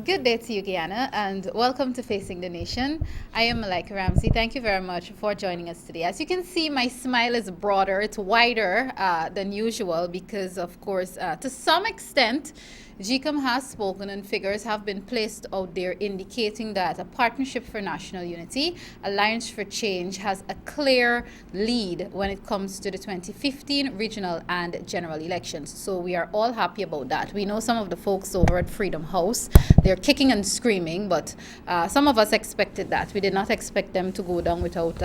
Good day to you, Guyana, and welcome to Facing the Nation. I am Malika Ramsey. Thank you very much for joining us today. As you can see, my smile is broader, it's wider than usual because, of course, to some extent, Gecom has spoken and figures have been placed out there indicating that a Partnership for National Unity, Alliance for Change, has a clear lead when it comes to the 2015 regional and general elections. So we are all happy about that. We know some of the folks over at Freedom House, they're kicking and screaming, but some of us expected that. We did not expect them to go down without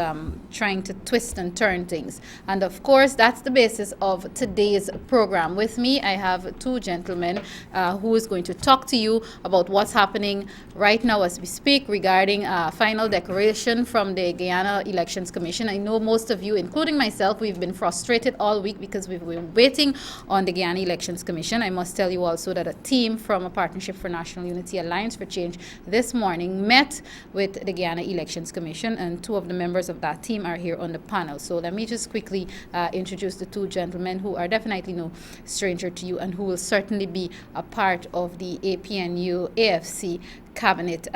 trying to twist and turn things. And of course, that's the basis of today's program. With me, I have two gentlemen who is going to talk to you about what's happening right now as we speak regarding final declaration from the Guyana Elections Commission. I know most of you, including myself, we've been frustrated all week because we've been waiting on the Guyana Elections Commission. I must tell you also that a team from a Partnership for National Unity, Alliance for Change this morning met with the Guyana Elections Commission, and two of the members of that team are here on the panel. So let me just quickly introduce the two gentlemen who are definitely no stranger to you and who will certainly be a part of the APNU+AFC cabinet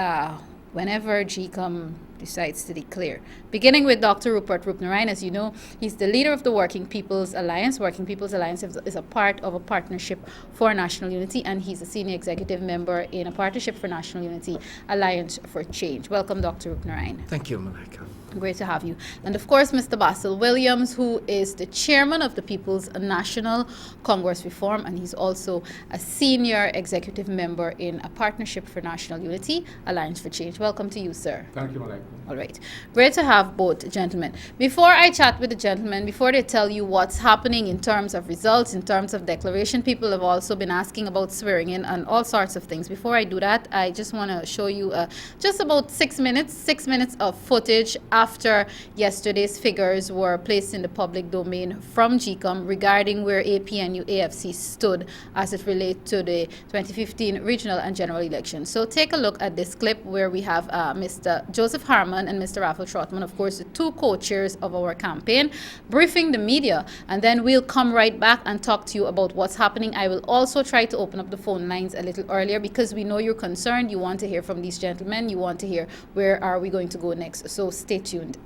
whenever Gecom decides to declare. Beginning with Dr. Rupert Roopnaraine. As you know, he's the leader of the Working People's Alliance. Working People's Alliance is a part of a Partnership for National Unity, and he's a senior executive member in a Partnership for National Unity, Alliance for Change. Welcome, Dr. Roopnaraine. Thank you, Malika. Great to have you. And of course, Mr. Basil Williams, who is the chairman of the People's National Congress Reform, and he's also a senior executive member in a Partnership for National Unity, Alliance for Change. Welcome to you, sir. Thank you, Malika. All right. Great to have both gentlemen. Before I chat with the gentlemen, before they tell you what's happening in terms of results, in terms of declaration, people have also been asking about swearing in and all sorts of things. Before I do that, I just want to show you just about 6 minutes of footage after yesterday's figures were placed in the public domain from Gecom regarding where APNU+AFC stood as it relates to the 2015 regional and general elections. So take a look at this clip where we have Mr. Joseph Harmon and Mr. Raffle Trotman, of course, the two co-chairs of our campaign, briefing the media, and then we'll come right back and talk to you about what's happening. I will also try to open up the phone lines a little earlier because we know you're concerned. You want to hear from these gentlemen. You want to hear where are we going to go next. So stay tuned.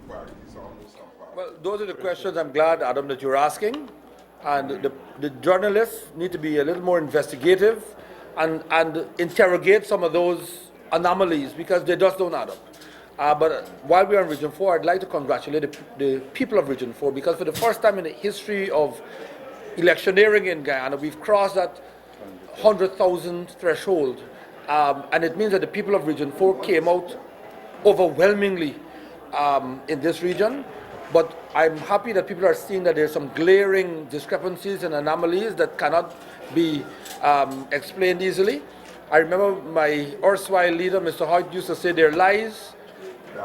Well, those are the questions I'm glad, Adam, that you're asking. And the journalists need to be a little more investigative and interrogate some of those anomalies because they just don't add up. But while we're in Region 4, I'd like to congratulate the people of Region 4 because for the first time in the history of electioneering in Guyana, we've crossed that 100,000 threshold. And it means that the people of Region 4 came out overwhelmingly in this region. But I'm happy that people are seeing that there's some glaring discrepancies and anomalies that cannot be explained easily. I remember my erstwhile leader, Mr. Hoyt, used to say there are lies,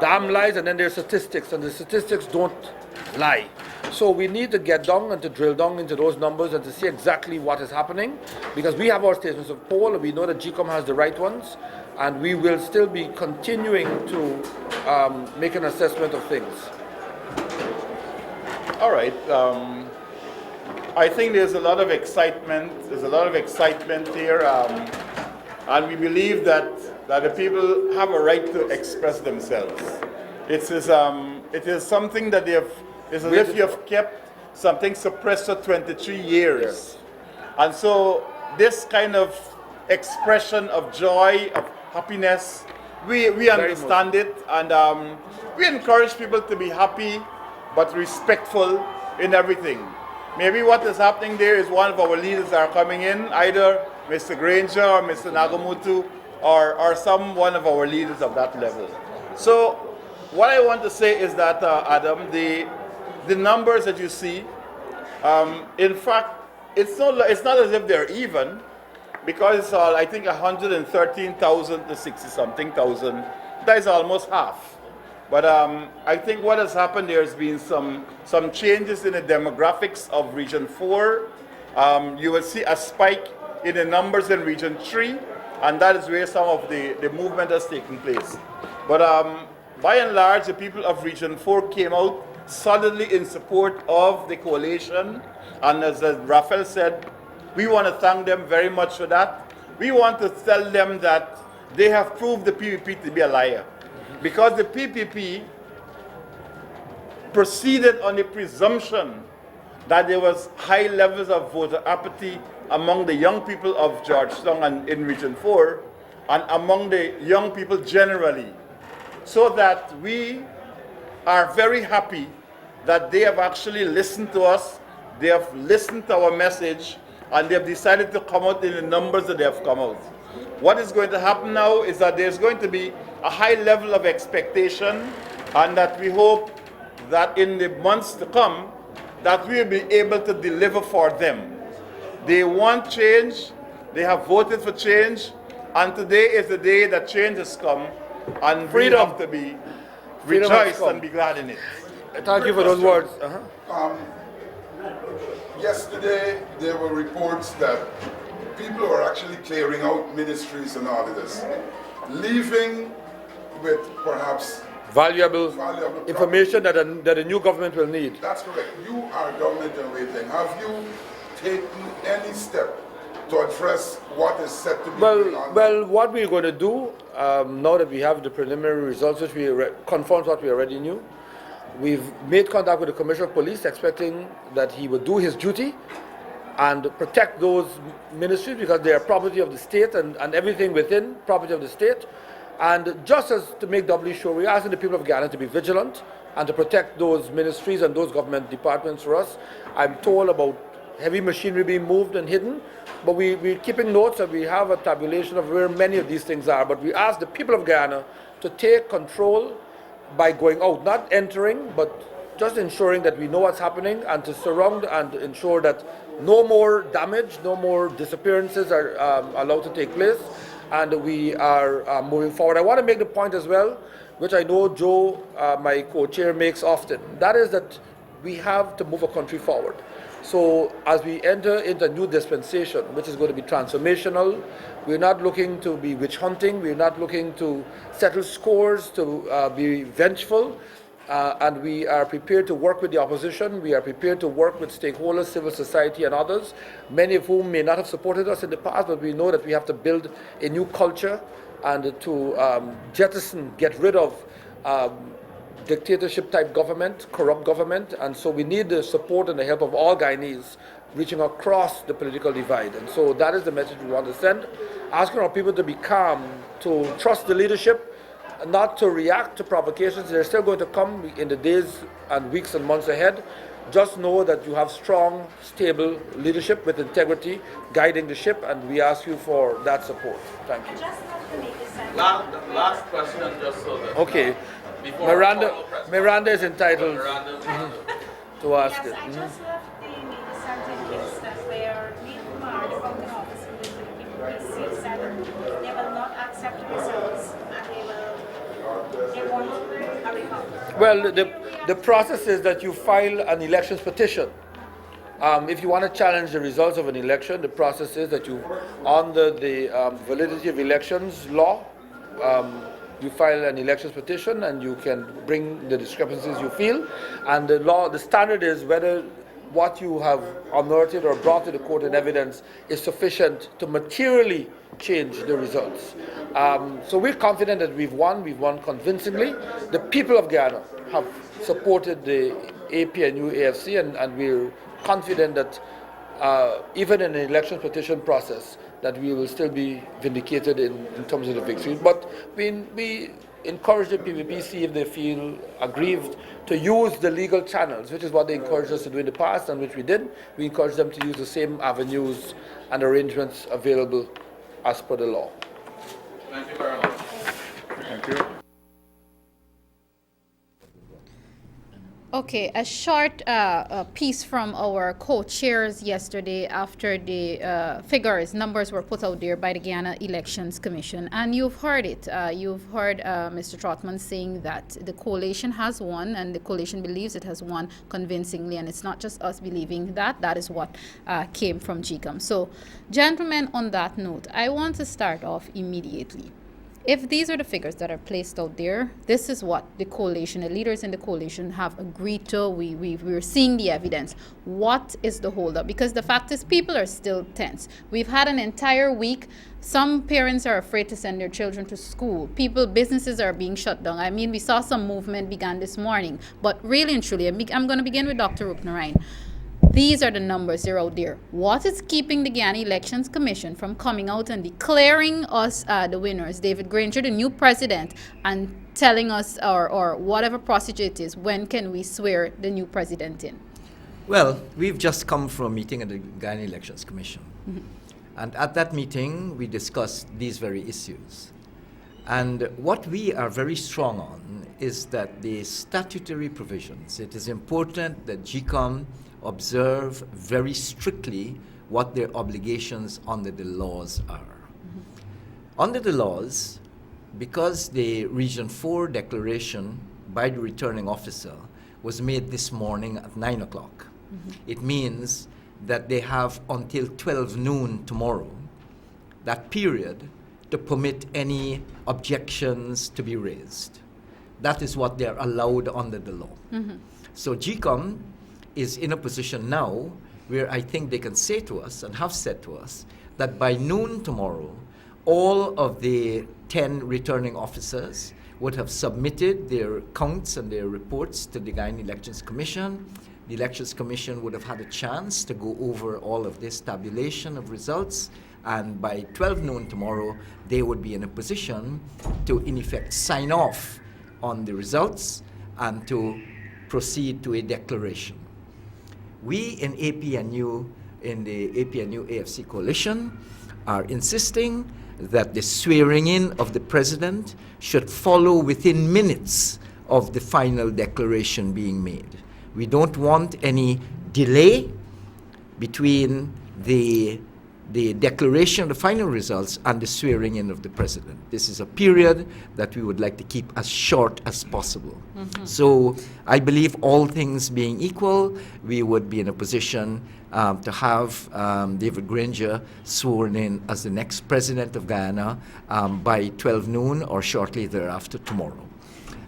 damn lies, and then there are statistics, and the statistics don't lie. So we need to get down and to drill down into those numbers and to see exactly what is happening, because we have our statements of poll, and we know that Gecom has the right ones, and we will still be continuing to make an assessment of things. All right. I think there's a lot of excitement. There's a lot of excitement here, and we believe that the people have a right to express themselves. It is something that it's as if you have kept something suppressed for 23 years. Yes. And so this kind of expression of joy, of happiness, we understand it, and we encourage people to be happy but respectful in everything. Maybe what is happening there is one of our leaders are coming in, either Mr. Granger or Mr. Nagamutu or one of our leaders of that level. So what I want to say is that, Adam, the numbers that you see, in fact, it's not as if they're even, because it's all, I think, 113,000 to 60-something thousand. That is almost half. But I think what has happened, there's been some changes in the demographics of Region 4. You will see a spike in the numbers in Region 3, and that is where some of the movement has taken place. But by and large, the people of Region 4 came out solidly in support of the coalition, and as Raphael said, We want to thank them very much for that. We want to tell them that they have proved the PPP to be a liar. Because the PPP proceeded on the presumption that there was high levels of voter apathy among the young people of Georgetown and in Region 4, and among the young people generally. So that we are very happy that they have actually listened to us, they have listened to our message, and they have decided to come out in the numbers that they have come out. What is going to happen now is that there's going to be a high level of expectation, and that we hope that in the months to come, that we will be able to deliver for them. They want change, they have voted for change, and today is the day that change has come, and we have to be rejoiced and be glad in it. Thank you for those words. Yesterday, there were reports that people are actually clearing out ministries and all of this, leaving with perhaps Valuable information that a new government will need. That's correct. You are government in waiting. Have you taken any step to address what is set to be going on? Well, what we're going to do, now that we have the preliminary results, which confirms what we already knew, we've made contact with the Commissioner of Police, expecting that he would do his duty and protect those ministries, because they are property of the state, and everything within property of the state. And just as to make doubly sure, we're asking the people of Ghana to be vigilant and to protect those ministries and those government departments for us. I'm told about heavy machinery being moved and hidden, but we're keeping notes, and we have a tabulation of where many of these things are. But we ask the people of Ghana to take control by going out, not entering, but just ensuring that we know what's happening, and to surround and ensure that no more damage, no more disappearances are allowed to take place, and we are moving forward. I want to make the point as well, which I know Joe, my co-chair, makes often. That is that we have to move a country forward. So as we enter into a new dispensation, which is going to be transformational, we're not looking to be witch hunting, we're not looking to settle scores, to be vengeful, and we are prepared to work with the opposition, we are prepared to work with stakeholders, civil society and others, many of whom may not have supported us in the past, but we know that we have to build a new culture and to jettison, get rid of dictatorship-type government, corrupt government, and so we need the support and the help of all Guyanese reaching across the political divide. And so that is the message we want to send, asking our people to be calm, to trust the leadership, not to react to provocations. They're still going to come in the days and weeks and months ahead. Just know that you have strong, stable leadership with integrity guiding the ship, and we ask you for that support. Thank you. Last question, just so that. Okay. Miranda is entitled to ask it. I just left the certain list where Myanmar, the founding office of the PPC, said they will not accept the results and they want a recount. Well, the process is that you file an elections petition. If you want to challenge the results of an election, the process is that you, under the validity of elections law, you file an elections petition, and you can bring the discrepancies you feel. And the standard is whether what you have unearthed or brought to the court in evidence is sufficient to materially change the results. So we're confident that we've won convincingly. The people of Ghana have supported the APNU+AFC, and we're confident that even in an election petition process, that we will still be vindicated in terms of the victory. But we encourage the PPP, see if they feel aggrieved, to use the legal channels, which is what they encouraged us to do in the past, and which we did. We encourage them to use the same avenues and arrangements available as per the law. Thank you very much. Thank you. Okay, a short piece from our co-chairs yesterday after the numbers were put out there by the Guyana Elections Commission. And you've heard it. You've heard Mr. Trotman saying that the coalition has won, and the coalition believes it has won convincingly. And it's not just us believing that. That is what came from Gecom. So, gentlemen, on that note, I want to start off immediately. If these are the figures that are placed out there, this is what the coalition, the leaders in the coalition have agreed to. We're seeing the evidence. What is the holdup? Because the fact is people are still tense. We've had an entire week. Some parents are afraid to send their children to school. Businesses are being shut down. I mean, we saw some movement began this morning. But really and truly, I'm going to begin with Dr. Roopnaraine. These are the numbers that are out there. What is keeping the Guyana Elections Commission from coming out and declaring us the winners? David Granger, the new president, and telling us, or whatever procedure it is, when can we swear the new president in? Well, we've just come from a meeting at the Guyana Elections Commission. Mm-hmm. And at that meeting, we discussed these very issues. And what we are very strong on is that the statutory provisions, it is important that Gecom observe very strictly what their obligations under the laws are. Mm-hmm. Under the laws, because the Region 4 declaration by the returning officer was made this morning at 9 o'clock, mm-hmm. it means that they have until 12 noon tomorrow, that period, to permit any objections to be raised. That is what they are allowed under the law. Mm-hmm. So Gecom is in a position now where I think they can say to us and have said to us that by noon tomorrow, all of the 10 returning officers would have submitted their counts and their reports to the Guyana Elections Commission. The Elections Commission would have had a chance to go over all of this tabulation of results, and by 12 noon tomorrow, they would be in a position to, in effect, sign off on the results and to proceed to a declaration. We in APNU, in the APNU+AFC coalition, are insisting that the swearing in of the president should follow within minutes of the final declaration being made. We don't want any delay between the declaration of the final results and the swearing in of the president. This is a period that we would like to keep as short as possible. Mm-hmm. So I believe all things being equal, we would be in a position to have David Granger sworn in as the next president of Guyana by 12 noon or shortly thereafter tomorrow.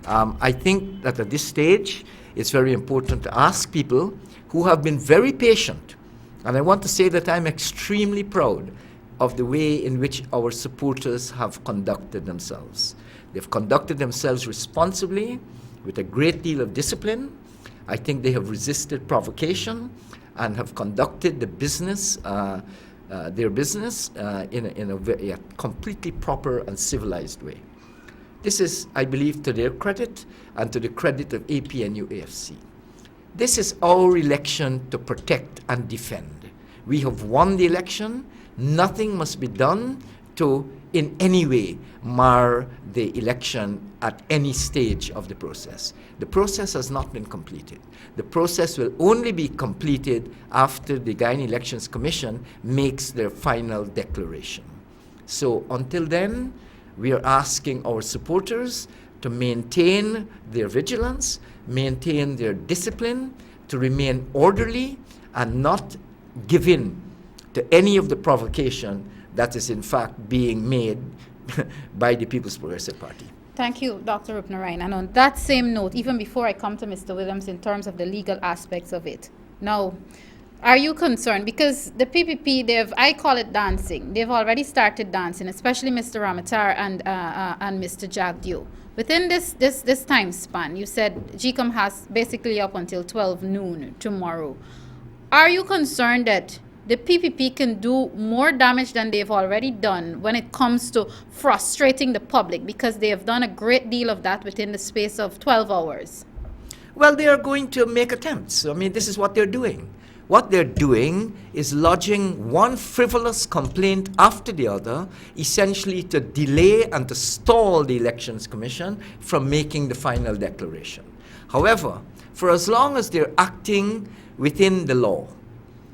I think that at this stage, it's very important to ask people who have been very patient. And I want to say that I'm extremely proud of the way in which our supporters have conducted themselves. They've conducted themselves responsibly, with a great deal of discipline. I think they have resisted provocation and have conducted the business, their business in a completely proper and civilized way. This is, I believe, to their credit and to the credit of APNU+AFC. This is our election to protect and defend. We have won the election. Nothing must be done to, in any way, mar the election at any stage of the process. The process has not been completed. The process will only be completed after the Guyana Elections Commission makes their final declaration. So until then, we are asking our supporters to maintain their vigilance, maintain their discipline, to remain orderly and not give in to any of the provocation that is in fact being made by the People's Progressive Party. Thank you, Dr. Roopnaraine. And on that same note, even before I come to Mr. Williams in terms of the legal aspects of it, now, are you concerned? Because the PPP, I call it dancing. They've already started dancing, especially Mr. Ramatar and Mr. Jagdew. Within this time span, you said Gecom has basically up until 12 noon tomorrow. Are you concerned that the PPP can do more damage than they've already done when it comes to frustrating the public, because they have done a great deal of that within the space of 12 hours? Well, they are going to make attempts. I mean, this is what they're doing. What they're doing is lodging one frivolous complaint after the other, essentially to delay and to stall the Elections Commission from making the final declaration. However, for as long as they're acting within the law,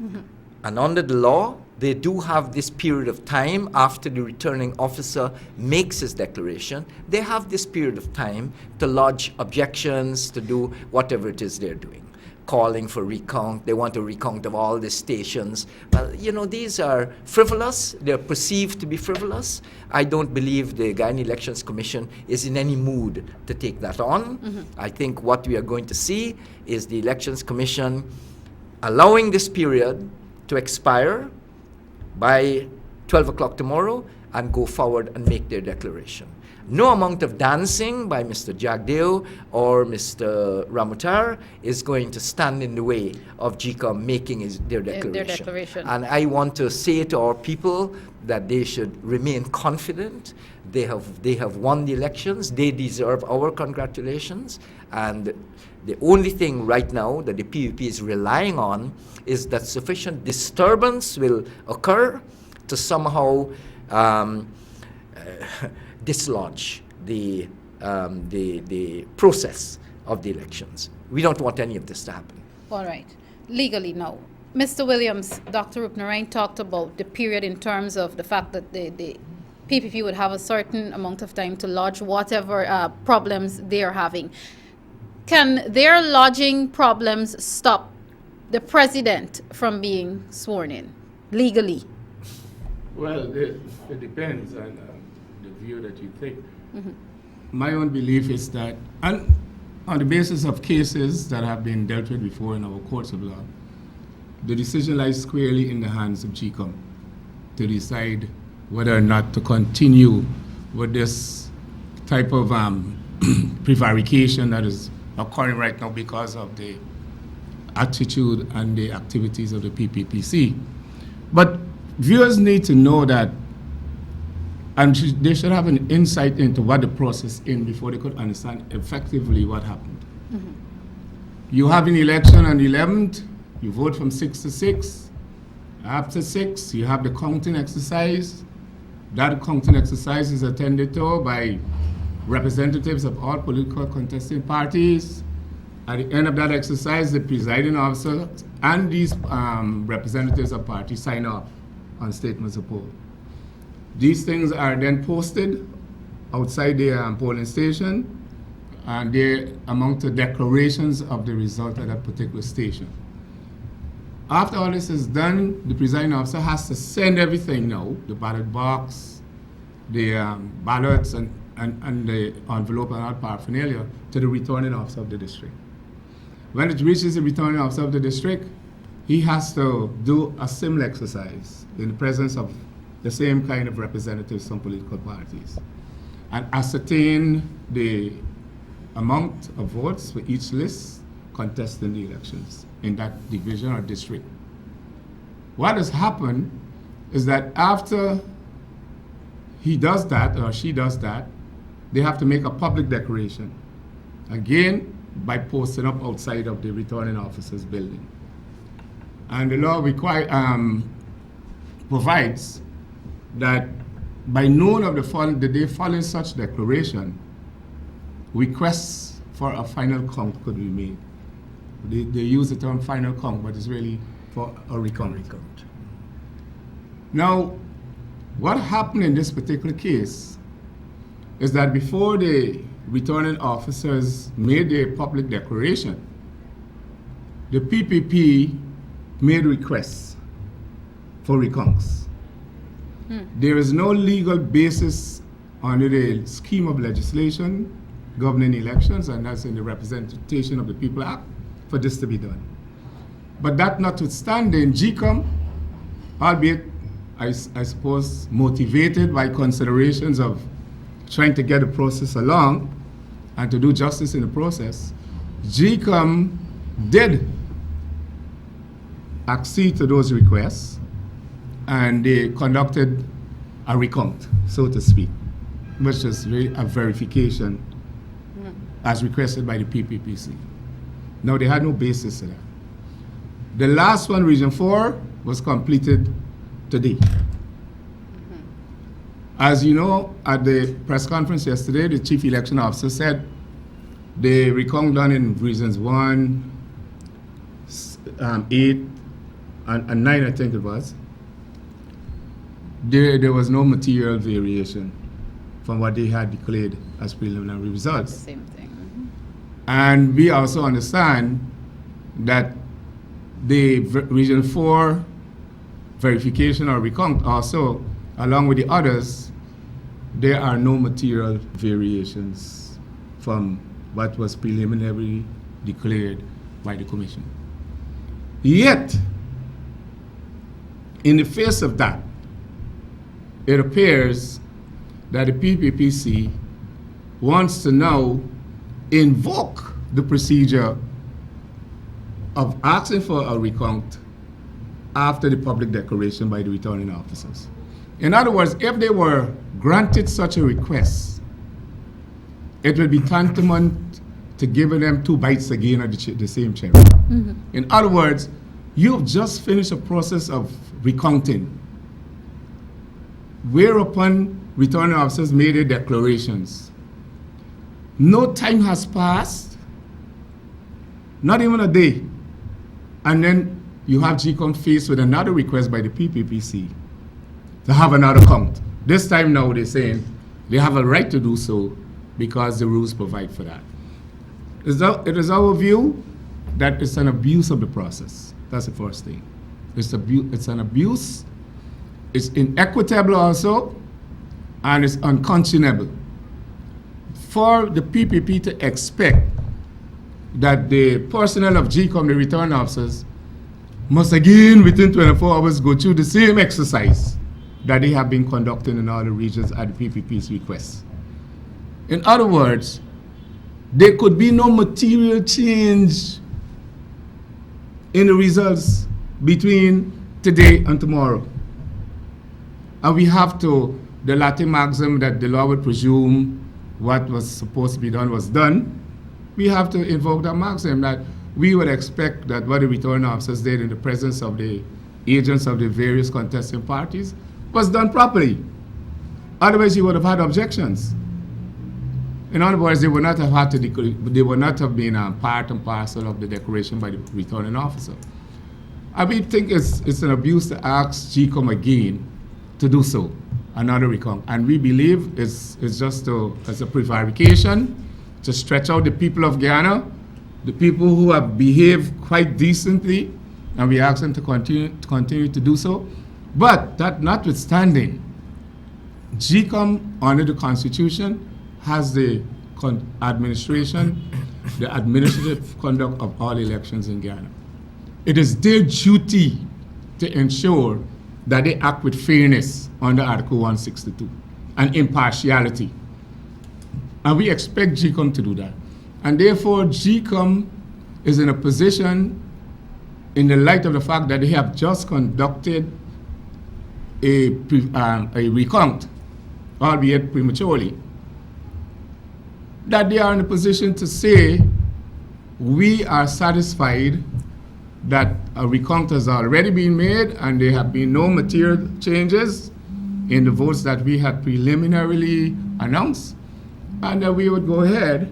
mm-hmm. and under the law, they do have this period of time after the returning officer makes his declaration. They have this period of time to lodge objections, to do whatever it is they're doing. calling for recount. They want a recount of all the stations. Well, you know, these are frivolous. They're perceived to be frivolous. I don't believe the Guyana Elections Commission is in any mood to take that on. I think what we are going to see is the Elections Commission allowing this period to expire by 12 o'clock tomorrow and go forward and make their declaration. No amount of dancing by Mr. Jagdeo or Mr. Ramutar is going to stand in the way of Gecom making their declaration. And I want to say to our people that they should remain confident. They have won the elections. They deserve our congratulations. And the only thing right now that the PUP is relying on is that sufficient disturbance will occur to somehow dislodge the process of the elections. We don't want any of this to happen. All right. Legally now, Mr. Williams, Dr. Roopnaraine talked about the period in terms of the fact that the PPP would have a certain amount of time to lodge whatever problems they are having. Can their lodging problems stop the president from being sworn in legally? Well, it depends on the view that you take. My own belief is that, and on the basis of cases that have been dealt with before in our courts of law, the decision lies squarely in the hands of Gecom to decide whether or not to continue with this type of prevarication that is occurring right now because of the attitude and the activities of the PPPC. But viewers need to know that, and they should have an insight into what the process is before they could understand effectively what happened. You have an election on the 11th, you vote from 6 to 6. After 6, you have the counting exercise. That counting exercise is attended to by representatives of all political contesting parties. At the end of that exercise, the presiding officer and these representatives of parties sign off on statements of poll. These things are then posted outside the polling station, and they amount to declarations of the result of that particular station. After all this is done, the presiding officer has to send everything now, the ballot box, the ballots, and the envelope and all paraphernalia to the returning officer of the district. When it reaches the returning officer of the district, he has to do a similar exercise in the presence of the same kind of representatives from political parties and ascertain the amount of votes for each list contesting the elections in that division or district. What has happened is that after he does that or she does that, they have to make a public declaration, again by posting up outside of the returning officer's building. And the law provides that by noon of the day following such declaration, requests for a final count could be made. They use the term final count, but it's really for a recount. Now, what happened in this particular case is that before the returning officers made their public declaration, the PPP made requests for recounts. There is no legal basis under the scheme of legislation governing elections, and that's in the Representation of the People Act, for this to be done. But that notwithstanding, Gecom, albeit I suppose motivated by considerations of trying to get the process along and to do justice in the process, Gecom did accede to those requests, and they conducted a recount, so to speak, which is really a verification as requested by the PPPC. Now, they had no basis to that. The last one, Region 4, was completed today. As you know, at the press conference yesterday, the Chief Election Officer said the recount done in Regions 1, 8, and 9, I think it was, there was no material variation from what they had declared as preliminary results. Same thing. And we also understand that the Region 4 verification or recount also, along with the others, there are no material variations from what was preliminarily declared by the Commission. Yet, in the face of that, it appears that the PPPC wants to now invoke the procedure of asking for a recount after the public declaration by the returning officers. In other words, if they were granted such a request, it would be tantamount to giving them 2 bites again at the same cherry. In other words, you've just finished a process of recounting, whereupon returning officers made their declarations. No time has passed, not even a day, and then you have Gecom faced with another request by the PPPC to have another count. This time now they're saying they have a right to do so because the rules provide for that. It is our view that it's an abuse of the process. That's the first thing. It's an abuse, it's inequitable also, and it's unconscionable. For the PPP to expect that the personnel of Gecom, the return officers, must again within 24 hours go through the same exercise that they have been conducting in all the regions at the PPP's request. In other words, there could be no material change in the results between today and tomorrow. And we have to, the Latin maxim that the law would presume what was supposed to be done was done, we have to invoke that maxim that we would expect that what the return officers did in the presence of the agents of the various contesting parties was done properly. Otherwise, you would have had objections. In other words, they would not have had to they would not have been part and parcel of the declaration by the returning officer. I mean, think it's an abuse to ask Gecom again to do so, another recount. And we believe it's just as a prevarication to stretch out the people of Guyana, the people who have behaved quite decently, and we ask them to continue to do so. But that notwithstanding, Gecom, under the Constitution, has the administrative conduct of all elections in Guyana. It is their duty to ensure that they act with fairness under Article 162 and impartiality. And we expect Gecom to do that. And therefore, Gecom is in a position, in the light of the fact that they have just conducted a recount, albeit prematurely, that they are in a position to say, we are satisfied that a recount has already been made and there have been no material changes in the votes that we had preliminarily announced, and that we would go ahead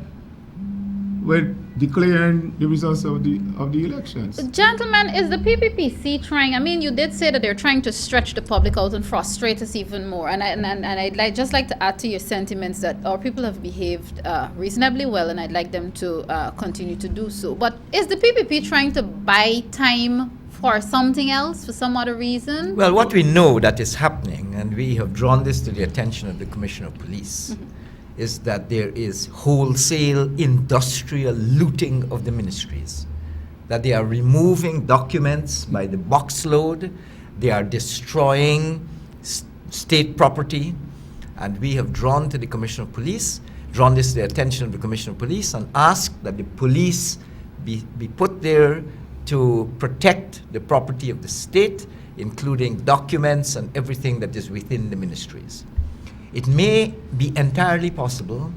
with declaring the results of the elections. Gentlemen, is the PPPC trying, I mean, you did say that they're trying to stretch the public out and frustrate us even more, and I'd just like to add to your sentiments that our people have behaved reasonably well, and I'd like them to continue to do so. But is the PPP trying to buy time for something else, for some other reason? Well, what we know that is happening, and we have drawn this to the attention of the Commissioner of Police, is that there is wholesale industrial looting of the ministries, that they are removing documents by the boxload, they are destroying state property, and we have drawn to the Commissioner of Police, drawn this to the attention of the Commissioner of Police, and asked that the police be put there to protect the property of the state, including documents and everything that is within the ministries. It may be entirely possible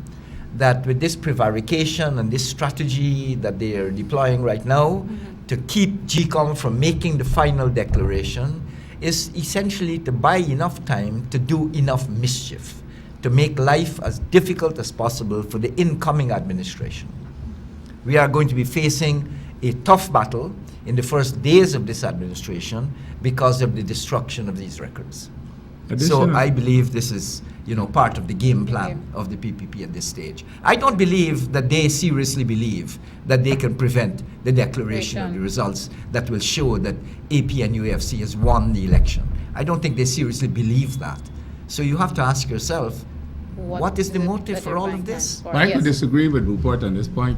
that with this prevarication and this strategy that they are deploying right now to keep Gecom from making the final declaration is essentially to buy enough time to do enough mischief, to make life as difficult as possible for the incoming administration. We are going to be facing a tough battle in the first days of this administration because of the destruction of these records. So I believe this is part of the game plan of the PPP at this stage. I don't believe that they seriously believe that they can prevent the declaration of the results that will show that APNU+AFC has won the election. I don't think they seriously believe that. So you have to ask yourself, what is the motive for all of this? I could disagree with Rupert on this point,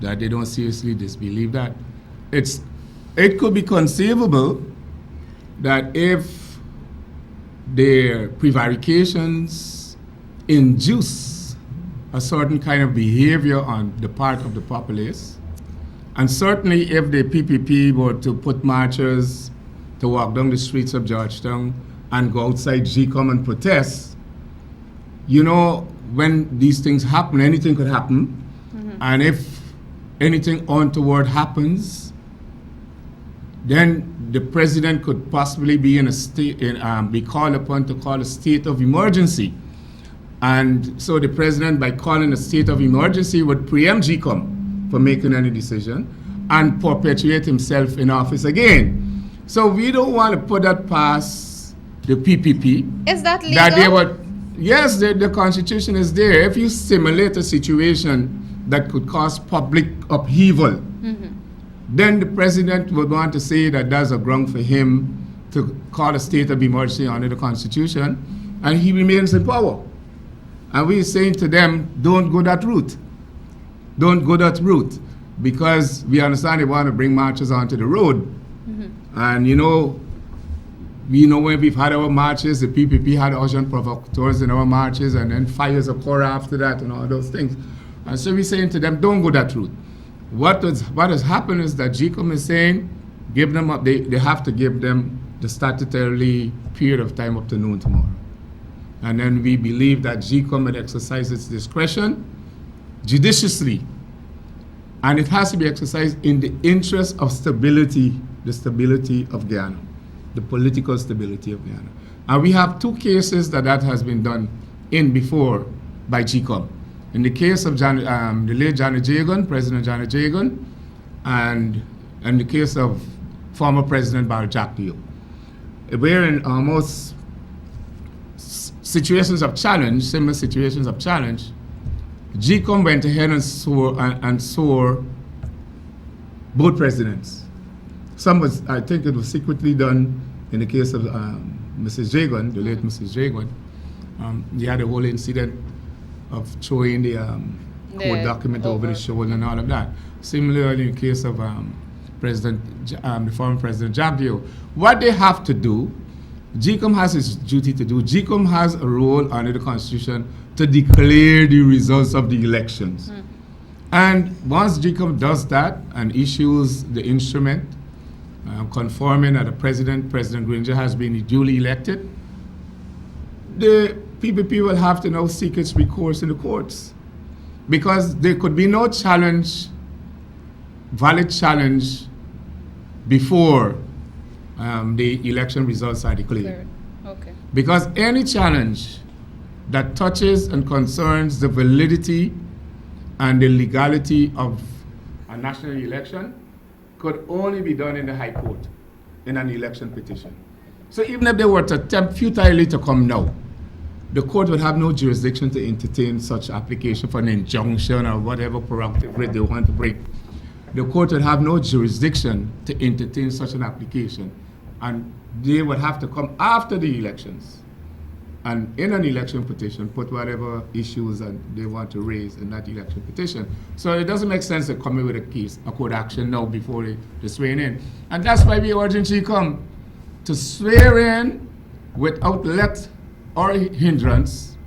that they don't seriously disbelieve that. It could be conceivable that if their prevarications induce a certain kind of behavior on the part of the populace, and certainly if the PPP were to put marchers to walk down the streets of Georgetown and go outside Gecom and protest, when these things happen, anything could happen, and if anything untoward happens, then the president could possibly be in a state, be called upon to call a state of emergency. And so the president, by calling a state of emergency, would preempt Gecom from making any decision and perpetuate himself in office again. So we don't want to put that past the PPP. Is that legal? That they would, yes, the Constitution is there. If you simulate a situation that could cause public upheaval, then the president would want to say that that's a ground for him to call a state of emergency under the Constitution, and he remains in power. And we're saying to them, don't go that route. Don't go that route, because we understand they want to bring marchers onto the road. And when we've had our marches, the PPP had urgent provocateurs in our marches, and then fires occur after that and all those things. And so we're saying to them, don't go that route. What has happened is that Gecom is saying, give them up. They have to give them the statutorily period of time up to noon tomorrow. And then we believe that Gecom would exercise its discretion judiciously. And it has to be exercised in the interest of stability, the stability of Guyana, the political stability of Guyana. And we have two cases that has been done in before by Gecom. In the case of the late Janet Jagan, President Janet Jagan, and in the case of former President Barry Jackpio, we're in almost situations of challenge, similar situations of challenge. Gecom went ahead and swore both presidents. I think it was secretly done in the case of Mrs. Jagan, the late Mrs. Jagan. He had a whole incident of throwing the court document over the shoulder and all of that. Similarly, in the case of the former President Jackpio, what they have to do, Gecom has its duty to do. Gecom has a role under the Constitution to declare the results of the elections. And once Gecom does that and issues the instrument confirming that President Granger has been duly elected, the PPP will have to now seek its recourse in the courts, because there could be no valid challenge before the election results are declared. Okay. Because any challenge that touches and concerns the validity and the legality of a national election could only be done in the High Court in an election petition. So even if they were to attempt futilely to come now, the court would have no jurisdiction to entertain such application for an injunction or whatever prerogative they want to break. The court would have no jurisdiction to entertain such an application, and they would have to come after the elections and in an election petition put whatever issues that they want to raise in that election petition. So it doesn't make sense to come in with a court action now before they swear in. And that's why we urge Gecom to swear in without let or hindrance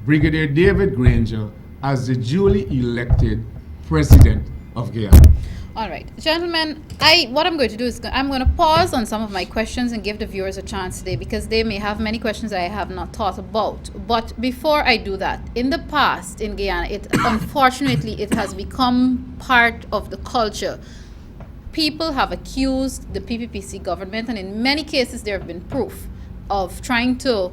Brigadier David Granger as the duly elected President of Guyana. All right, gentlemen, what I'm going to do is I'm going to pause on some of my questions and give the viewers a chance today, because they may have many questions I have not thought about. But before I do that, in the past in Guyana, unfortunately, it has become part of the culture. People have accused the PPPC government, and in many cases there have been proof of trying to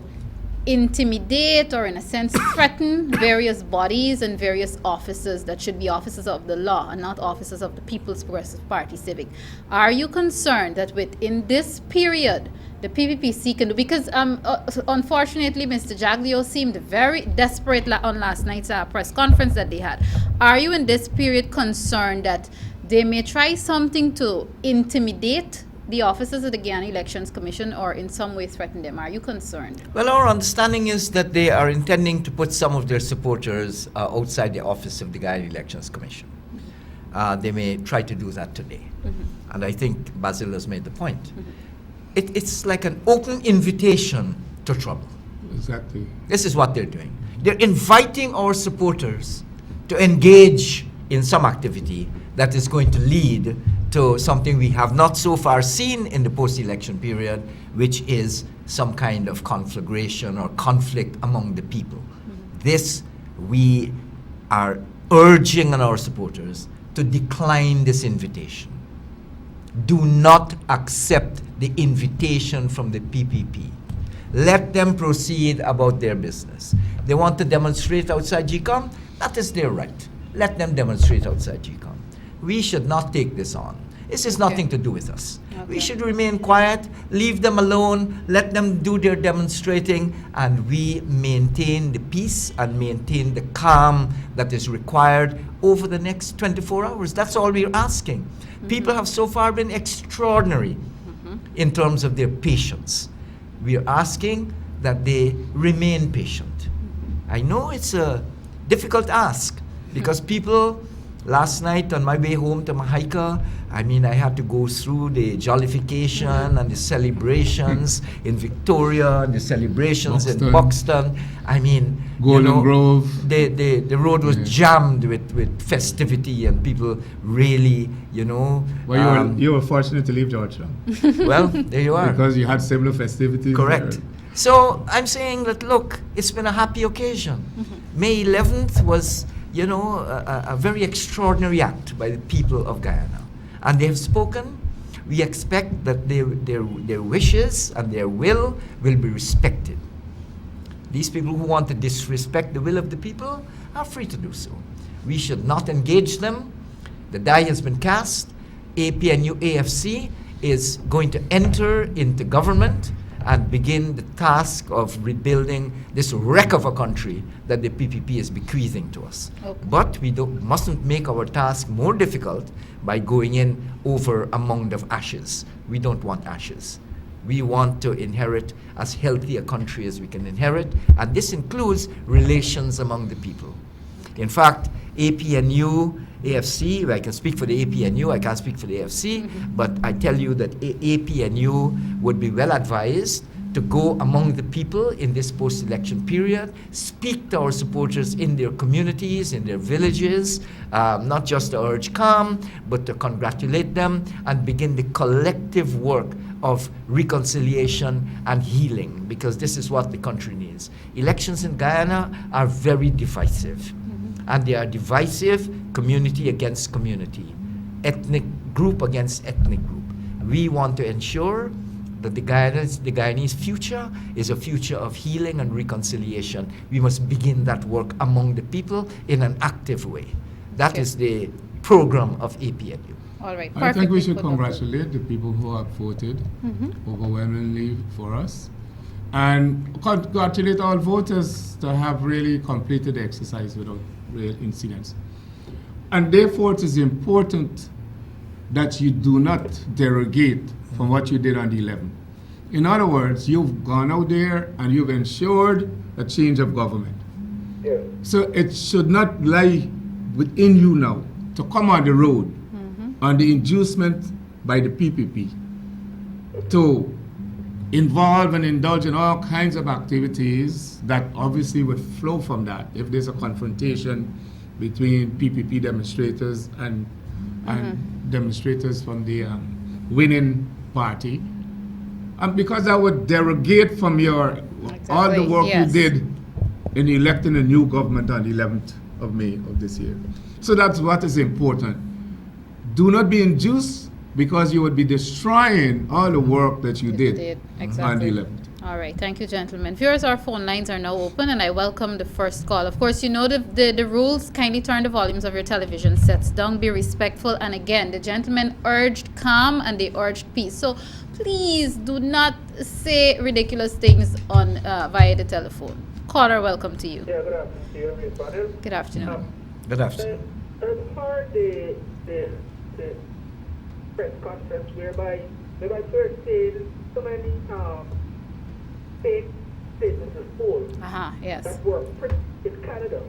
intimidate or in a sense threaten various bodies and various officers that should be officers of the law and not officers of the People's Progressive Party Civic. Are you concerned that within this period the PPPC can do, because unfortunately Mr. Jaglio seemed very desperate on last night's press conference that they had. Are you in this period concerned that they may try something to intimidate the officers of the Guyana Elections Commission or in some way threaten them? Are you concerned? Well, our understanding is that they are intending to put some of their supporters outside the office of the Guyana Elections Commission. They may try to do that today. And I think Basil has made the point. It's like an open invitation to trouble. Exactly. This is what they're doing. They're inviting our supporters to engage in some activity that is going to lead to something we have not so far seen in the post-election period, which is some kind of conflagration or conflict among the people. This, we are urging on our supporters to decline this invitation. Do not accept the invitation from the PPP. Let them proceed about their business. They want to demonstrate outside Gecom, that is their right. Let them demonstrate outside Gecom. We should not take this on. This has nothing to do with us. We should remain quiet, leave them alone, let them do their demonstrating, and we maintain the peace and maintain the calm that is required over the next 24 hours. That's all we're asking. People have so far been extraordinary in terms of their patience. We are asking that they remain patient. I know it's a difficult ask because people, last night on my way home to Mahika, I had to go through the jollification and the celebrations in Victoria and the celebrations in Buxton. Golden Grove. The road was jammed with festivity and people really, Well, you were fortunate to leave Georgetown. Well, there you are. Because you had similar festivities. Correct. There. So I'm saying that, look, it's been a happy occasion. May 11th was, a very extraordinary act by the people of Guyana. And they have spoken. We expect that their wishes and their will be respected. These people who want to disrespect the will of the people are free to do so. We should not engage them. The die has been cast. APNU+AFC is going to enter into government and begin the task of rebuilding this wreck of a country that the PPP is bequeathing to us. Okay. But we mustn't make our task more difficult by going in over a mound of ashes. We don't want ashes. We want to inherit as healthy a country as we can inherit, and this includes relations among the people. In fact, APNU+AFC, I can speak for the APNU, I can't speak for the AFC, but I tell you that APNU would be well advised to go among the people in this post-election period, speak to our supporters in their communities, in their villages, not just to urge calm, but to congratulate them and begin the collective work of reconciliation and healing, because this is what the country needs. Elections in Guyana are very divisive. And they are divisive, community against community, ethnic group against ethnic group. We want to ensure that the Guyanese future is a future of healing and reconciliation. We must begin that work among the people in an active way. That is the program of APNU. All right, I think we should congratulate the people who have voted overwhelmingly for us, and congratulate all voters to have really completed the exercise without real incidents. And therefore, it is important that you do not derogate from what you did on the 11th. In other words, you've gone out there and you've ensured a change of government. Yeah. So it should not lie within you now to come on the road on the inducement by the PPP to involve and indulge in all kinds of activities that obviously would flow from that if there's a confrontation between PPP demonstrators and demonstrators from the winning party. And because that would derogate from your all the work you did in electing a new government on the 11th of May of this year. So that's what is important. Do not be induced, because you would be destroying all the work that you did on the 11th. All right, thank you, gentlemen. Viewers, our phone lines are now open, and I welcome the first call. Of course, you know the rules. Kindly turn the volumes of your television sets down. Be respectful. And again, the gentlemen urged calm and they urged peace. So please do not say ridiculous things on via the telephone. Caller, welcome to you. Yeah, good afternoon to you, Ms. Basil. Good afternoon. Good afternoon. I've heard the press conference whereby first said so many fake statements of polls Yes. that were printed in Canada.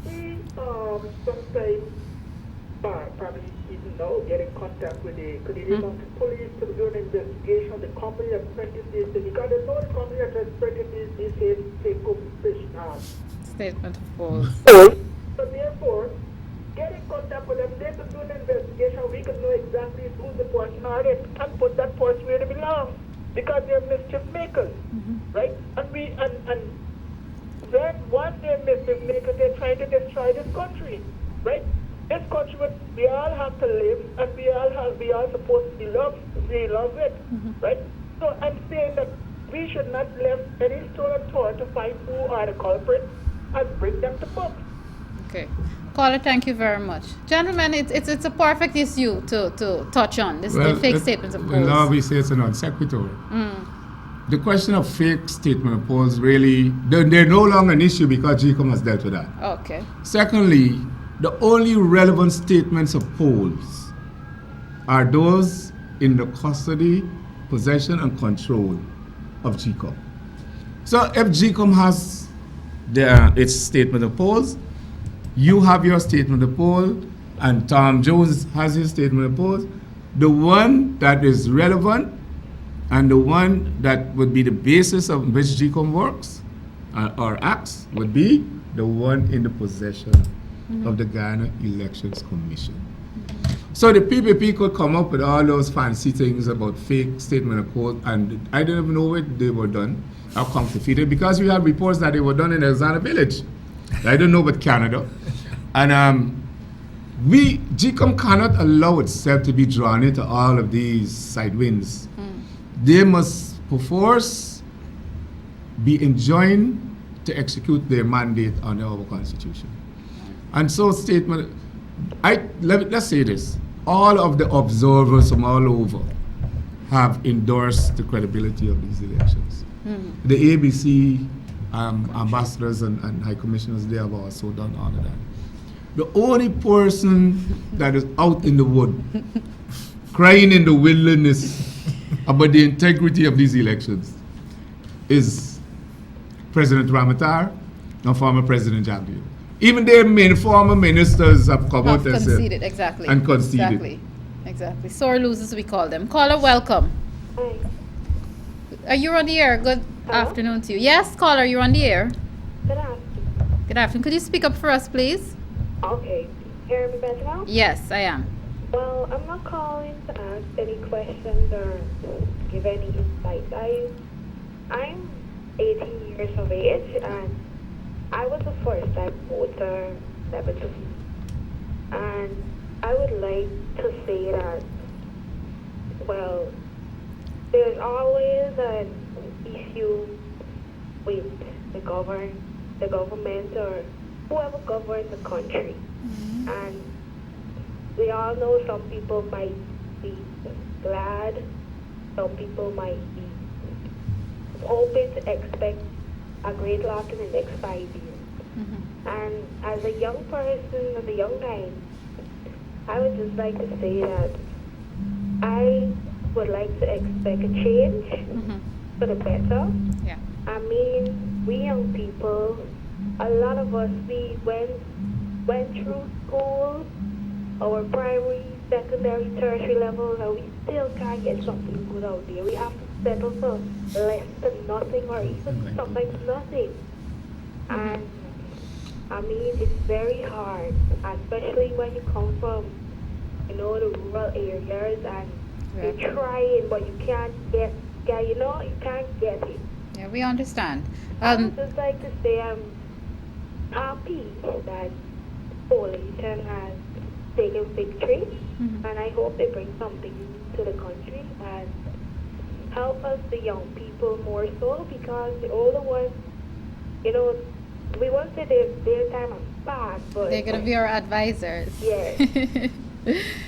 We sometimes probably even now get in contact with the Canadian Mounted Police to do an investigation of the company that printed this, because they know the company that has printed this fake Statement of polls. So therefore, get in contact with them, they can do an investigation, we can know exactly who's the person are they, and put that person where they belong, because they're mischief makers, right? And then once they're mischief makers, they're trying to destroy this country, right? This country, we all have to live, and we all supposed to be loved, it, right? So I'm saying that we should not left any stone unturned to find who are the culprits and bring them to book. Okay. Caller, thank you very much. Gentlemen, it's a perfect issue to touch on. This the fake statements of polls. In law, we say it's a non sequitur. The question of fake statement of polls really, they're no longer an issue because Gecom has dealt with that. Okay. Secondly, the only relevant statements of polls are those in the custody, possession, and control of Gecom. So if Gecom has its statement of polls, you have your statement of poll, and Tom Jones has his statement of polls. The one that is relevant and the one that would be the basis of which Gecom works or acts would be the one in the possession of the Ghana Elections Commission. So the PPP could come up with all those fancy things about fake statement of polls, and I don't even know where they were done or counterfeited, because we have reports that they were done in Alexander Village. I don't know about Canada. And Gecom cannot allow itself to be drawn into all of these side winds. They must, perforce, be enjoined to execute their mandate under our Constitution. And so let's say this, all of the observers from all over have endorsed the credibility of these elections. The ABC ambassadors and high commissioners, they have also done all of that. The only person that is out in the wood, crying in the wilderness about the integrity of these elections is President Ramatar and former President Jagdeo. Even their former ministers have come out and conceded, said, exactly. And conceded. Exactly. Sore losers, we call them. Caller, welcome. Hi. Are you on the air? Good afternoon to you. Yes, caller, you're on the air. Good afternoon. Good afternoon. Could you speak up for us, please? Okay. Hear me better now? Yes, I am. Well, I'm not calling to ask any questions or give any insight. I'm 18 years of age, and I was a first-time voter, never to. And I would like to say that, well, there's always an issue with the government or whoever governs the country. And we all know some people might be glad, some people might be hoping to expect a great lot in the next 5 years. And as a young person, as a young guy, I would just like to say that I would like to expect a change for the better. Yeah. I mean, we young people, a lot of us, we went through school, our primary, secondary, tertiary level, and we still can't get something good out there. We have to settle for less than nothing or even sometimes nothing. And I mean, it's very hard, especially when you come from, the rural areas and you're trying, but you can't get you can't get it. Yeah, we understand. I would just like to say I'm happy that coalition has taken victory, and I hope they bring something to the country. And help us, the young people, more so, because the older ones, you know, we won't say their time has passed, but They're going to be our advisors. yes,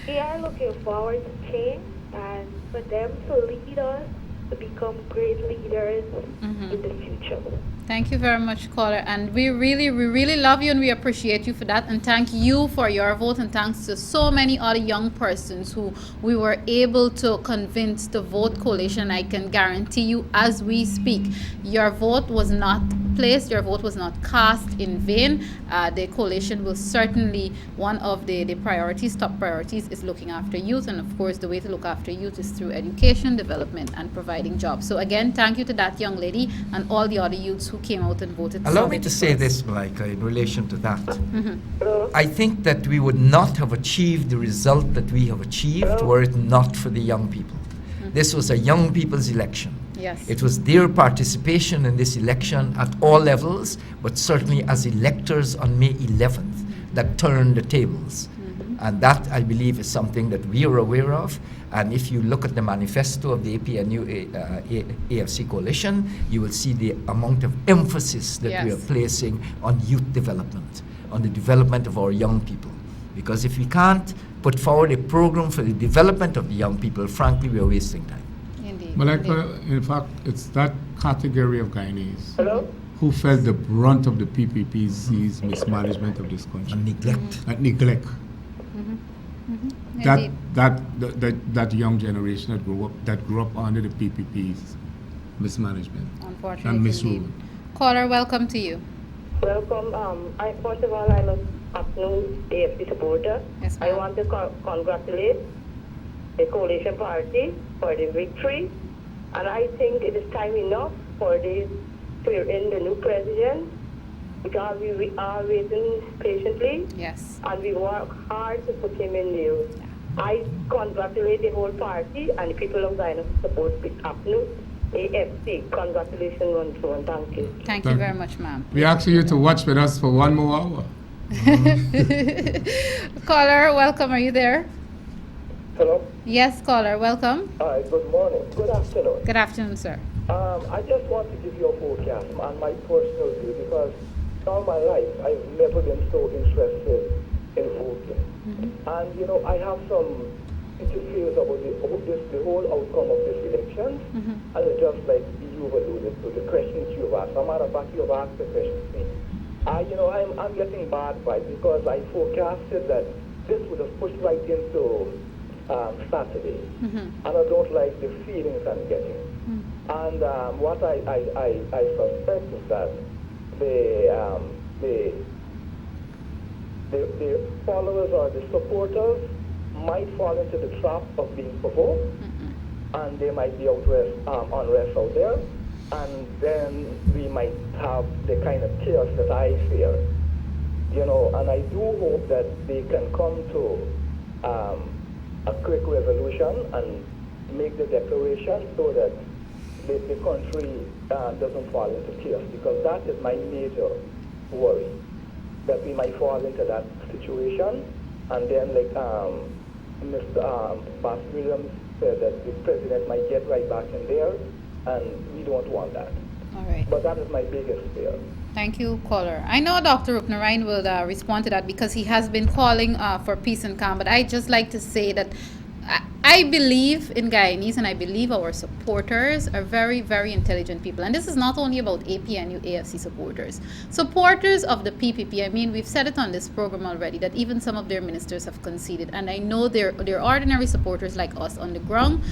we are looking forward to change and for them to lead us to become great leaders in the future. Thank you very much, caller. And we really love you and we appreciate you for that. And thank you for your vote. And thanks to so many other young persons who we were able to convince to vote coalition. I can guarantee you, as we speak, your vote was not placed, your vote was not cast in vain. The coalition will certainly, one of the priorities, top priorities, is looking after youth. And of course, the way to look after youth is through education, development, and providing jobs. So again, thank you to that young lady and all the other youths who came out and voted. Allow me to say this, Malika, in relation to that. I think that we would not have achieved the result that we have achieved were it not for the young people. This was a young people's election. Yes. It was their participation in this election at all levels, but certainly as electors on May 11th, that turned the tables. And that, I believe, is something that we are aware of. And if you look at the manifesto of the APNU+AFC coalition, you will see the amount of emphasis that we are placing on youth development, on the development of our young people. Because if we can't put forward a program for the development of the young people, frankly, we are wasting time. Indeed. Malika, in fact, it's that category of Guyanese who felt the brunt of the PPP's mismanagement of this country. And neglect. And neglect. That young generation that grew up under the PPP's mismanagement Unfortunately, and misrule. indeed. Caller, welcome to you. Welcome. First of all, I'm a APNU AFC supporter. Yes, I ma'am. want to congratulate the coalition party for the victory. And I think it is time enough for this to in the new president, because we are waiting patiently. Yes. And we work hard to put him in there. I congratulate the whole party and the people of Guyana who support APNU AFC. Congratulations once more, and thank you. Thank you very much, ma'am. We ask you to watch with us for 1 more hour. Caller, welcome. Are you there? Hello? Yes, caller, welcome. Hi, good morning. Good afternoon. Good afternoon, sir. I just want to give you a forecast on my personal view, because all my life I've never been so interested in voting. And, you know, I have some fears about the whole outcome of this election. And it's just like you've alluded to, the questions you've asked. As a matter of fact, you've asked the question to me. You know, I'm getting bad vibes because I forecasted that this would have pushed right into Saturday. And I don't like the feelings I'm getting. And what I suspect is that the followers or the supporters might fall into the trap of being provoked, and there might be unrest out there, and then we might have the kind of chaos that I fear. You know, and I do hope that they can come to a quick resolution and make the declaration so that the country doesn't fall into chaos, because that is my major worry, that we might fall into that situation, and then like Mr. Basil said, that the president might get right back in there, and we don't want that. All right. But that is my biggest fear. Thank you, caller. I know Dr. Roopnaraine will respond to that because he has been calling for peace and calm, but I just like to say that I believe in Guyanese, and I believe our supporters are very, very intelligent people. And this is not only about APNU AFC supporters. Supporters of the PPP, I mean, we've said it on this program already, that even some of their ministers have conceded. And I know they're ordinary supporters like us on the ground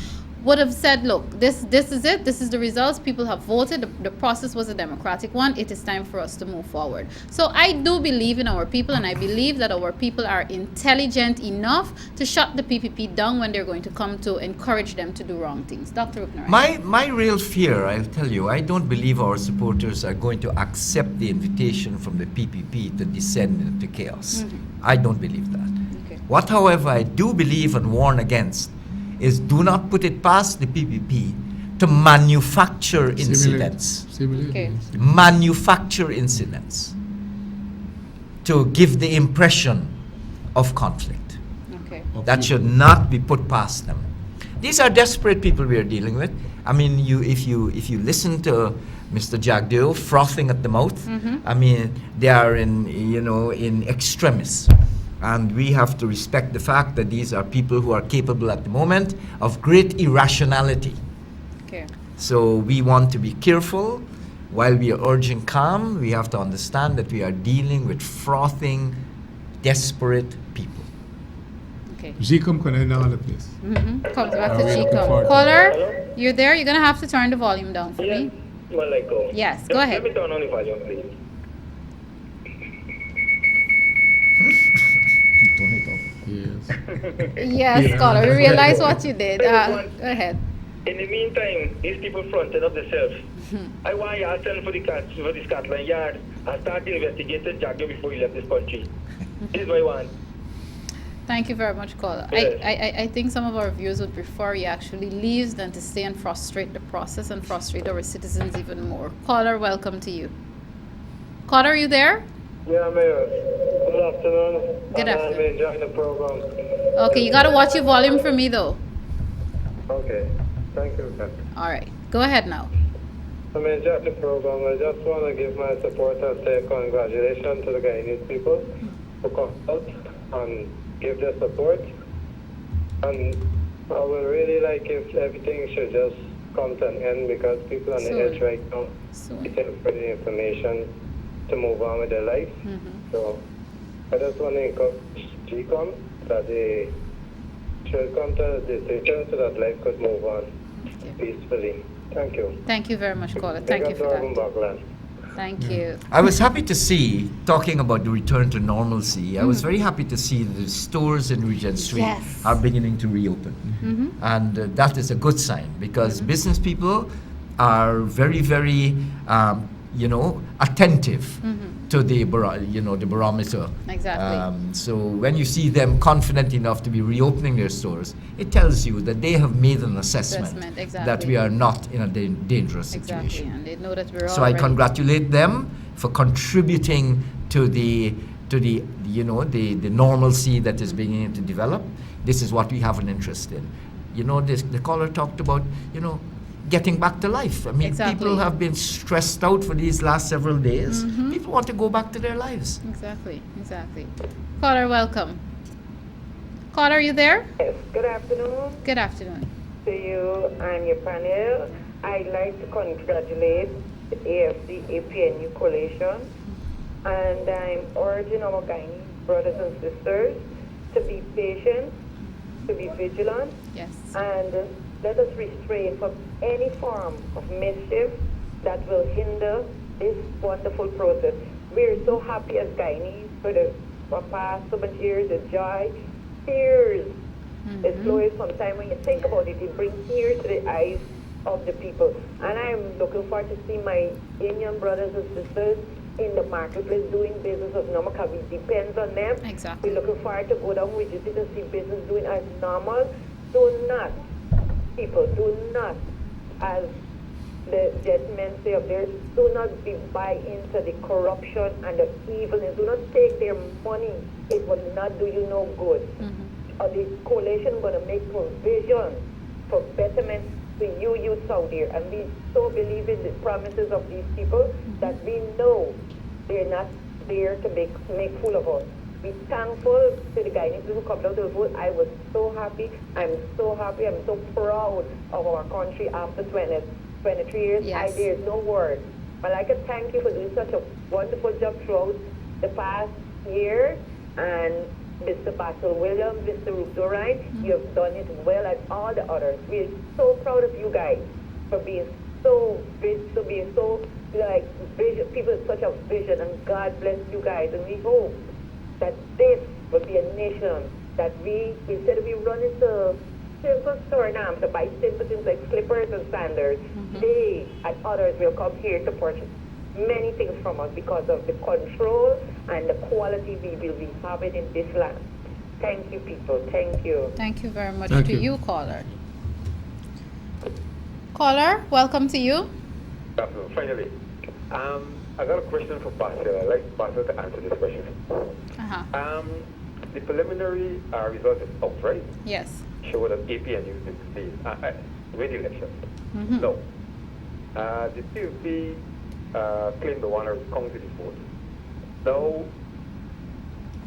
would have said, look, this is it, this is the results, people have voted, the process was a democratic one, it is time for us to move forward. So I do believe in our people, and I believe that our people are intelligent enough to shut the PPP down when they're going to come to encourage them to do wrong things. Dr. Roopnaraine. My real fear, I'll tell you, I don't believe our supporters are going to accept the invitation from the PPP to descend into chaos. I don't believe that. Okay. What, however, I do believe and warn against is do not put it past the PPP to manufacture incidents. Okay. Manufacture incidents to give the impression of conflict. Okay. That should not be put past them. These are desperate people we are dealing with. I mean, if you listen to Mr. Jagdeo frothing at the mouth, I mean, they are in extremis. And we have to respect the fact that these are people who are capable at the moment of great irrationality. Okay. So we want to be careful. While we are urging calm, we have to understand that we are dealing with frothing, desperate people. Okay. Gecom can handle all of this. Comes back to Are we looking Gecom. forward to Caller, you're there? You're going to have to turn the volume down for me. Malika. Yes, go ahead. Let me turn on the volume, please. Yes. Yes, caller, we realize what you did. Go ahead. In the meantime, these people fronted up themselves. I want you to send for the Scotland Yard and start investigating Jagger before you left this country. This is what I want. Thank you very much, caller. Yes. I think some of our viewers would prefer you actually leaves than to stay and frustrate the process and frustrate our citizens even more. Caller, welcome to you. Caller, are you there? Yeah, Mayor. Good afternoon. Good afternoon. I'm enjoying the program. Okay, you got to watch your volume for me, though. Okay. Thank you, sir. All right, go ahead now. I'm enjoying the program. I just want to give my support and say congratulations to the Guyanese people who come out and give their support. And I would really like if everything should just come to an end because people on the Soon. edge right now waiting for the information to move on with their life. So I just want to encourage Gecom that they should come to a decision so that life could move on peacefully. Thank you. Thank you very much, caller. Thank you for that. Thank you. I was happy to see, talking about the return to normalcy, I was very happy to see the stores in Regent Street Yes. are beginning to reopen. And that is a good sign because business people are very, very, attentive to the barometer. Exactly. So when you see them confident enough to be reopening their stores, it tells you that they have made an assessment Exactly. that we are not in a dangerous Exactly, situation. and they know that we're So I already... congratulate them for contributing to the normalcy that is beginning to develop. This is what we have an interest in. The caller talked about, getting back to life. I mean, Exactly. people have been stressed out for these last several days. People want to go back to their lives. Exactly. Caller, welcome. Caller, are you there? Yes, good afternoon Good afternoon. to you and your panel. I'd like to congratulate the AFC APNU coalition, and I'm urging our Guyanese brothers and sisters to be patient, to be vigilant, Yes. and let us restrain from any form of mischief that will hinder this wonderful process. We're so happy as Guyanese for the past so many years, the joy, tears. It's flowing from time when you think about it, it brings tears to the eyes of the people. And I'm looking forward to see my Indian brothers and sisters in the marketplace doing business as normal because it depends on them. Exactly. We're looking forward to go down with you to see business doing as normal. Do not, as the gentlemen say up there, do not buy into the corruption and the evilness. Do not take their money. It will not do you no good. The coalition going to make provision for betterment to you out there. And we so believe in the promises of these people that we know they're not there to make fool of us. Be thankful to the Guyanese people who come down to vote. I was so happy. I'm so happy. I'm so proud of our country after 23 years. Yes. There's no word. But I can thank you for doing such a wonderful job throughout the past year. And Mr. Basil Williams, Mr. Roopnaraine, you have done it well, and all the others. We're so proud of you guys for being so vision, people with such a vision, and God bless you guys. And we hope that this will be a nation that we, instead of we run into simple store now to buy simple things like slippers and sandals, they and others will come here to purchase many things from us because of the control and the quality we will be having in this land. Thank you, people. Thank you. Thank you very much Thank to you. you, caller. Caller, welcome to you. Finally, I got a question for Basil. I'd like Basil to answer this question. The preliminary result is out, right? Yes. Show that APNU is win elections. No. The PUP claimed the one or county the vote. Now,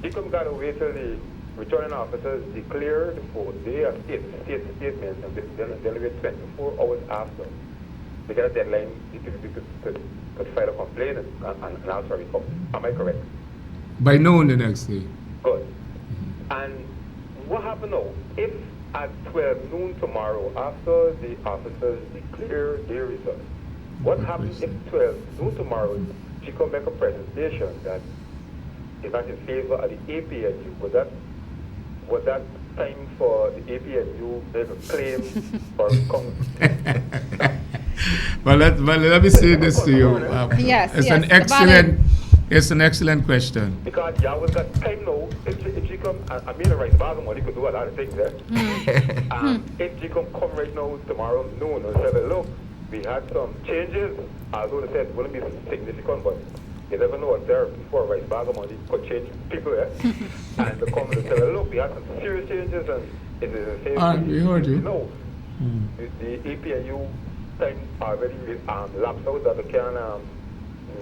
Gecom got to wait till the returning officers declare the vote. They have statements and they'll wait 24 hours after. They get a deadline, the PUP could file a complaint and ask for recovery. Am I correct? By noon the next day. Good. And what happens now? If at 12 noon tomorrow, after the officers declare their results, what happens if 12 noon tomorrow, Gecom make a presentation that is not in favor of the APNU? Was that time for the APNU make a claim for council? Well, let me say this to you. Yes, It's an excellent question. Because you always got time now. If Gecom, I mean, right, Basil, you could do a lot of things there. If Gecom come right now tomorrow noon and say, well, look, we had some changes, although they said it wouldn't be significant, but you never know what's there before, right? Basil, could change people there. And they come and say, well, look, we had some serious changes and it is the same. We heard you. No. The APNU time already lapsed out that they can.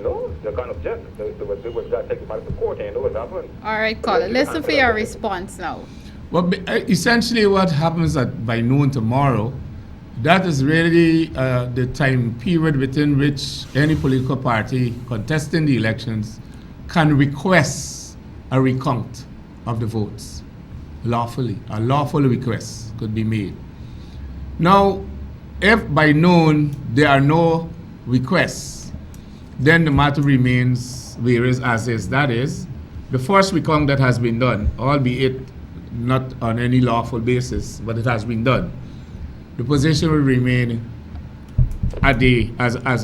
No, they can't object. They would take the matter to court and you know what's happened. All right, caller, listen for your response now. Well, essentially what happens by noon tomorrow, that is really the time period within which any political party contesting the elections can request a recount of the votes lawfully. A lawful request could be made. Now, if by noon there are no requests, then the matter remains where is as is. That is, the first recount that has been done, albeit not on any lawful basis, but it has been done. The position will remain as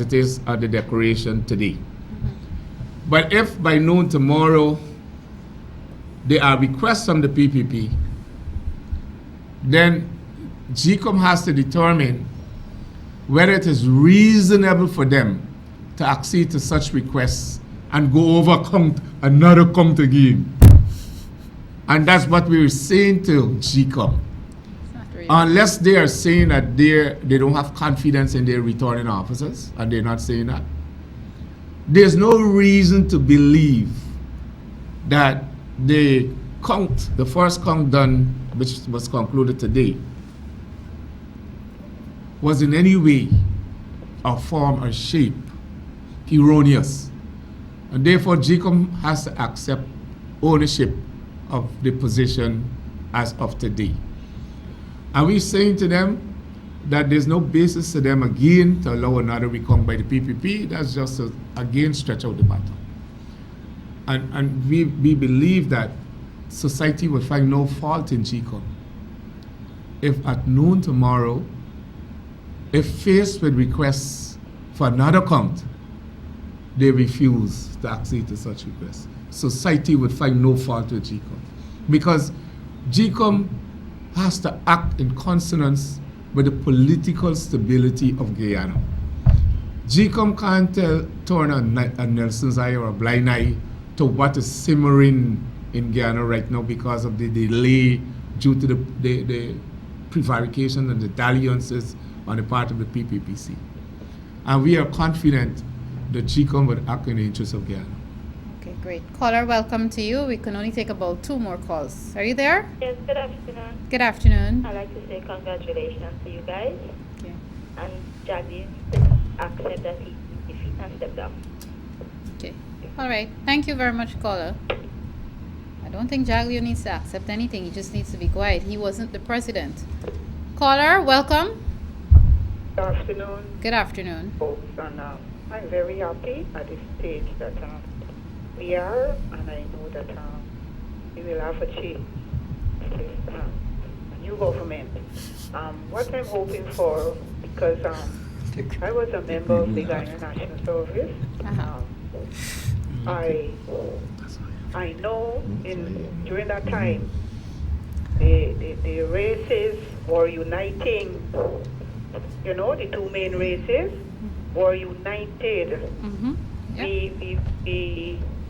it is at the declaration today. But if by noon tomorrow there are requests from the PPP, then Gecom has to determine whether it is reasonable for them to accede to such requests and go over another count again. And that's what we were saying to Gecom. Unless they are saying that they don't have confidence in their returning officers, and they're not saying that, there's no reason to believe that the first count done, which was concluded today, was in any way or form or shape erroneous. And therefore Gecom has to accept ownership of the position as of today. And we're saying to them that there's no basis to them again to allow another recount by the PPP. That's just to again stretch out the matter. And we believe that society will find no fault in Gecom if at noon tomorrow, if faced with requests for another count, they refuse to accede to such requests. Society would find no fault with Gecom, because Gecom has to act in consonance with the political stability of Guyana. Gecom can't turn a Nelson's eye or a blind eye to what is simmering in Guyana right now because of the delay due to the prevarication and the dalliances on the part of the PPPC. And we are confident that Gecom would act in the interest of Guyana. Okay, great. Caller, welcome to you. We can only take about 2 more calls. Are you there? Yes, good afternoon. Good afternoon. I'd like to say congratulations to you guys. Okay. And Jaggy accept that he defeat and step down. Okay. All right. Thank you very much, caller. I don't think Jaglio needs to accept anything. He just needs to be quiet. He wasn't the president. Caller, welcome. Good afternoon. Good afternoon. Folks, and I'm very happy at this stage that we are, and I know that we will have a change. A new government. What I'm hoping for, because I was a member of the Guyana National Service. I know during that time the races were uniting. You know, the 2 main races were united.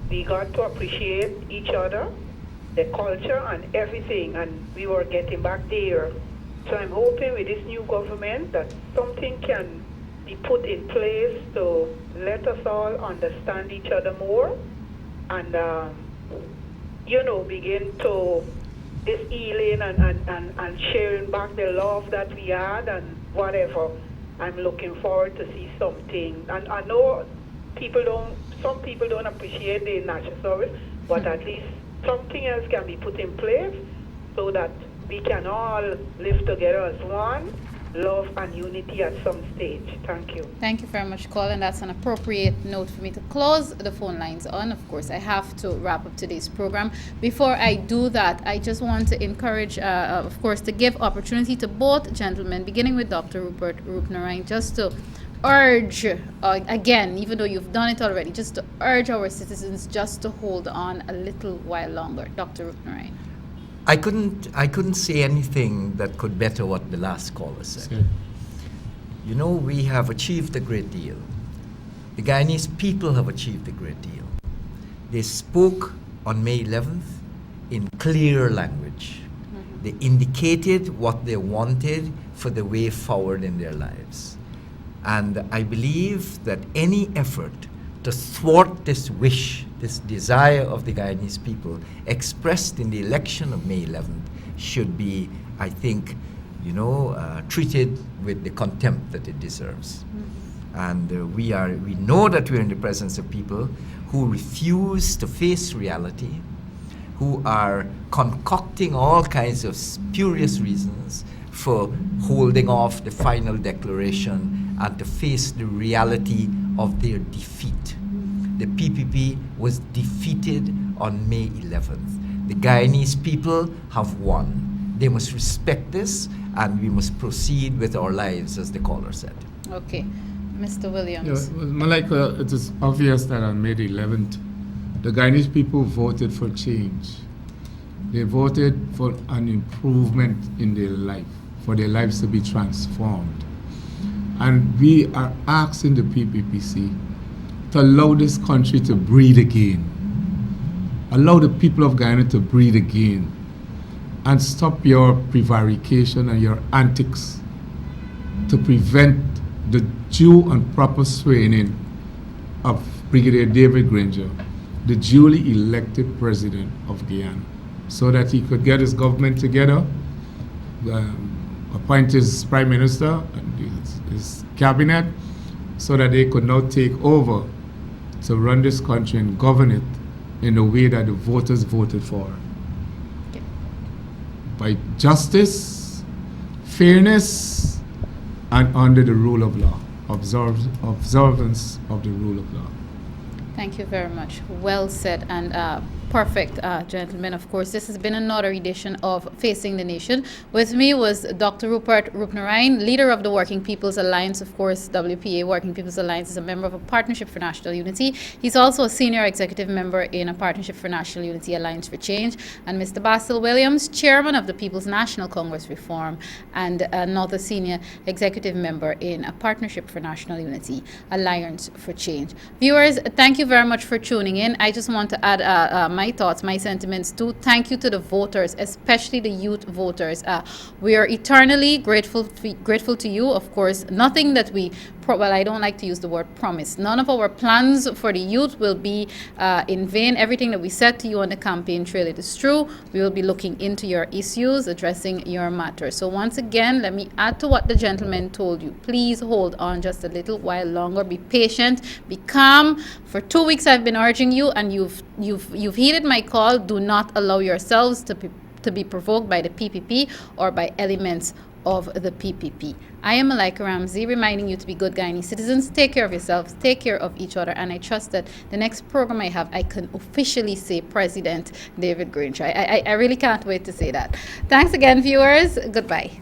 We got to appreciate each other, the culture and everything, and we were getting back there So I'm hoping with this new government that something can be put in place to let us all understand each other more and, begin to this healing and sharing back the love that we had and whatever. I'm looking forward to see something. And I know some people don't appreciate the national service, but at least something else can be put in place so that we can all live together as one, love and unity at some stage. Thank you. Thank you very much, Colin. That's an appropriate note for me to close the phone lines on. Of course, I have to wrap up today's program. Before I do that, I just want to encourage, of course, to give opportunity to both gentlemen, beginning with Dr. Rupert Roopnaraine, just to urge, again, even though you've done it already, just to urge our citizens just to hold on a little while longer. Dr. Roopnaraine. I couldn't say anything that could better what the last caller said. You know, we have achieved a great deal. The Guyanese people have achieved a great deal. They spoke on May 11th in clear language. They indicated what they wanted for the way forward in their lives. And I believe that any effort to thwart this wish, this desire of the Guyanese people expressed in the election of May 11th should be, I think, treated with the contempt that it deserves. And we know that we're in the presence of people who refuse to face reality, who are concocting all kinds of spurious reasons for holding off the final declaration and to face the reality of their defeat. The PPP was defeated on May 11th. The Guyanese people have won. They must respect this, and we must proceed with our lives, as the caller said. Okay. Mr. Williams. Yeah, Malika, it is obvious that on May 11th, the Guyanese people voted for change. They voted for an improvement in their life, for their lives to be transformed. And we are asking the PPPC to allow this country to breathe again. Allow the people of Guyana to breathe again. And stop your prevarication and your antics to prevent the due and proper swearing of Brigadier David Granger, the duly elected president of Guyana, so that he could get his government together, appoint his prime minister and his cabinet, so that they could now take over to run this country and govern it in the way that the voters voted for. Okay. By justice, fairness, and under the rule of law, observance of the rule of law. Thank you very much. Well said and perfect, gentlemen. Of course, this has been another edition of Facing the Nation. With me was Dr. Rupert Roopnaraine, leader of the Working People's Alliance. Of course, WPA, Working People's Alliance, is a member of a Partnership for National Unity. He's also a senior executive member in a Partnership for National Unity Alliance for Change. And Mr. Basil Williams, chairman of the People's National Congress Reform, and another senior executive member in a Partnership for National Unity Alliance for Change. Viewers, thank you very much for tuning in. I just want to add my thoughts, my sentiments too. Thank you to the voters, especially the youth voters. We are eternally grateful to you. Of course, nothing that I don't like to use the word promise. None of our plans for the youth will be in vain. Everything that we said to you on the campaign trail, it is true. We will be looking into your issues, addressing your matters. So once again, let me add to what the gentleman told you. Please hold on just a little while longer. Be patient. Be calm. For 2 weeks, I've been urging you, and you've heeded my call. Do not allow yourselves to be provoked by the PPP or by elements of the PPP. I am Malika Ramsey, reminding you to be good Guyanese citizens. Take care of yourselves, take care of each other, and I trust that the next program I have, I can officially say President David Granger. I really can't wait to say that. Thanks again, viewers. Goodbye.